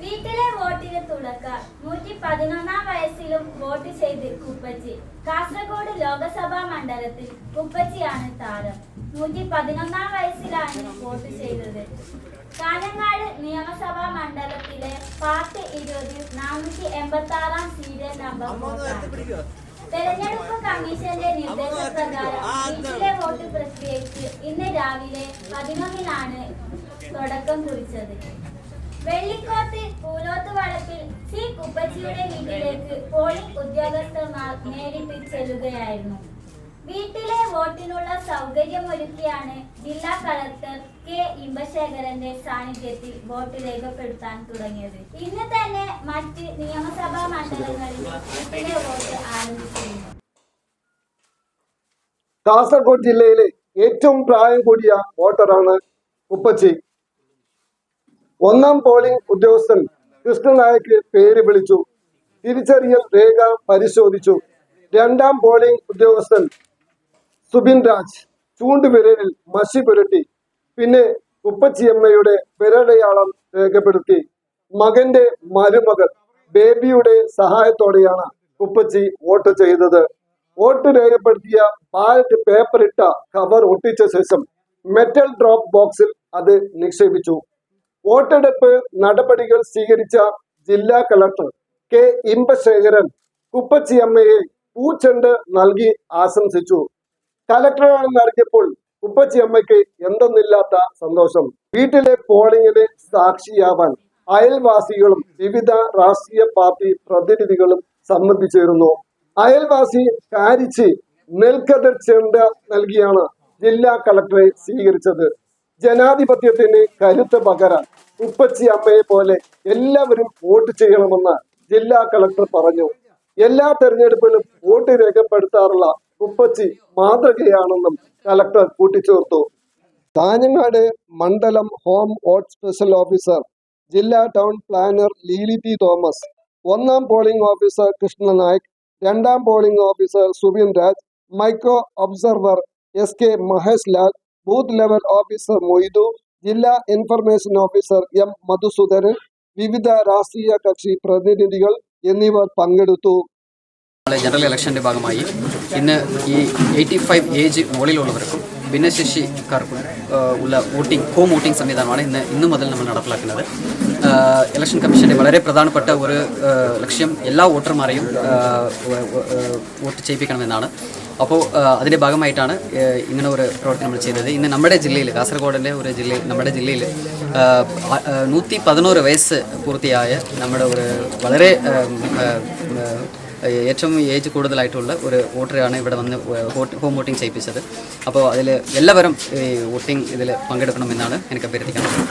വീട്ടിലെ വോട്ടിന് തുടക്കം 111 വയസ്സിലും വോട്ട് ചെയ്ത് കുപ്പച്ചി. കാസർഗോഡ് ലോകസഭാ മണ്ഡലത്തിൽ കുപ്പച്ചിയാണ് താരം. 111 വയസ്സിലാണ് വോട്ട് ചെയ്തത്. കാഞ്ഞങ്ങാട് നിയമസഭാ മണ്ഡലത്തിലെ പാർട്ട് 20 486 സീരിയൽ നമ്പർ വോട്ടാണ്. തെരഞ്ഞെടുപ്പ് കമ്മീഷന്റെ നിർദ്ദേശപ്രകാരം വീട്ടിലെ വോട്ട് പ്രക്രിയയ്ക്ക് ഇന്ന് രാവിലെ 11-നാണ് തുടക്കം കുറിച്ചത്. വെള്ളിക്കോത്ത് പൂലോത്ത് വളപ്പിൽ സി കുപ്പച്ചിയുടെ വീട്ടിലേക്ക് പോളിംഗ് ഉദ്യോഗസ്ഥന്മാർ നേരിട്ട് ചെല്ലുകയായിരുന്നു. വീട്ടിലെ വോട്ടിനുള്ള സൗകര്യമൊരുക്കിയാണ് ജില്ലാ കളക്ടർ കെ ഇമ്പശേഖരന്റെ സാന്നിധ്യത്തിൽ വോട്ട് രേഖപ്പെടുത്താൻ തുടങ്ങിയത്. ഇന്ന് തന്നെ മറ്റ് നിയമസഭാ മണ്ഡലങ്ങളിൽ വീട്ടിലെ വോട്ട് ആരംഭിച്ചിരുന്നു. കാസർഗോഡ് ജില്ലയിലെ ഏറ്റവും പ്രായം കൂടിയ വോട്ടറാണ് കുപ്പച്ചി. ഒന്നാം പോളിംഗ് ഉദ്യോഗസ്ഥൻ കൃഷ്ണനായക്ക് പേര് വിളിച്ചു. തിരിച്ചറിയൽ രേഖ പരിശോധിച്ചു. രണ്ടാം പോളിംഗ് ഉദ്യോഗസ്ഥൻ സുബിൻ രാജ് ചൂണ്ടുവിരലിൽ മഷി പുരട്ടി. പിന്നെ കുപ്പച്ചിയമ്മയുടെ വിരലടയാളം രേഖപ്പെടുത്തി. മകന്റെ മരുമകൾ ബേബിയുടെ സഹായത്തോടെയാണ് കുപ്പച്ചി വോട്ട് ചെയ്തത്. വോട്ട് രേഖപ്പെടുത്തിയ ബാലറ്റ് പേപ്പറിട്ട കവർ ഒട്ടിച്ച ശേഷം മെറ്റൽ ഡ്രോപ്പ് ബോക്സിൽ അത് നിക്ഷേപിച്ചു. വോട്ടെടുപ്പ് നടപടികൾ സ്വീകരിച്ച ജില്ലാ കളക്ടർ കെ ഇമ്പശേഖരൻ കുപ്പച്ചിയമ്മയെ പൂച്ചെണ്ട് നൽകി ആശംസിച്ചു. കളക്ടറാണെന്ന് അറിഞ്ഞപ്പോൾ കുപ്പച്ചിയമ്മയ്ക്ക് എന്തെന്നില്ലാത്ത സന്തോഷം. വീട്ടിലെ പോളിംഗിന് സാക്ഷിയാവാൻ അയൽവാസികളും വിവിധ രാഷ്ട്രീയ പാർട്ടി പ്രതിനിധികളും സംബന്ധിച്ചിരുന്നു. അയൽവാസി കാരിച്ച് നെൽക്കതിർ ചെണ്ട നൽകിയാണ് ജില്ലാ കളക്ടറെ സ്വീകരിച്ചത്. ജനാധിപത്യത്തിന് കരുത്ത് പകരാൻ കുപ്പച്ചി അമ്മയെ പോലെ എല്ലാവരും വോട്ട് ചെയ്യണമെന്ന് ജില്ലാ കളക്ടർ പറഞ്ഞു. എല്ലാ തെരഞ്ഞെടുപ്പിലും വോട്ട് രേഖപ്പെടുത്താറുള്ള കുപ്പച്ചി മാതൃകയാണെന്നും കളക്ടർ കൂട്ടിച്ചേർത്തു. കാഞ്ഞങ്ങാട് മണ്ഡലം ഹോം വോട്ട് സ്പെഷ്യൽ ഓഫീസർ ജില്ലാ town planar lily T Thomas, ഒന്നാം പോളിംഗ് ഓഫീസർ കൃഷ്ണനായക്, രണ്ടാം polling officer Subin Raj, micro observer S K Mahesh Lal, booth level officer Moidu, ജില്ലാ ഇൻഫർമേഷൻ ഓഫീസർ എം മധുസൂദനൻ, വിവിധ രാഷ്ട്രീയ കക്ഷി പ്രതിനിധികൾ എന്നിവർ പങ്കെടുത്തു. ജനറൽ ഇലക്ഷൻ്റെ ഭാഗമായി ഇന്ന് ഈ 85 ഏജ് മുകളിലുള്ളവർക്കും ഭിന്നശേഷിക്കാർക്കും ഉള്ള ഹോം വോട്ടിംഗ് സംവിധാനമാണ് ഇന്ന് മുതൽ നമ്മൾ നടപ്പിലാക്കുന്നത്. ഇലക്ഷൻ കമ്മീഷൻ്റെ വളരെ പ്രധാനപ്പെട്ട ഒരു ലക്ഷ്യം എല്ലാ വോട്ടർമാരെയും വോട്ട് ചെയ്യിപ്പിക്കണമെന്നാണ്. അപ്പോൾ അതിൻ്റെ ഭാഗമായിട്ടാണ് ഇങ്ങനെ ഒരു പ്രവർത്തനം നമ്മൾ ചെയ്തത്. ഇന്ന് നമ്മുടെ ജില്ലയിൽ, കാസർഗോഡിൻ്റെ ഒരു ജില്ലയിൽ, നമ്മുടെ ജില്ലയിൽ 111 വയസ്സ് പൂർത്തിയായ നമ്മുടെ ഒരു വളരെ ഏറ്റവും ഏജ് കൂടുതലായിട്ടുള്ള ഒരു വോട്ടറാണ് ഇവിടെ വന്ന് ഹോം വോട്ടിംഗ് ചെയ്യിപ്പിച്ചത്. അപ്പോൾ അതിൽ എല്ലാവരും ഈ വോട്ടിംഗ് ഇതിൽ പങ്കെടുക്കണമെന്നാണ് എനിക്ക് അഭ്യർത്ഥിക്കാനുള്ളത്.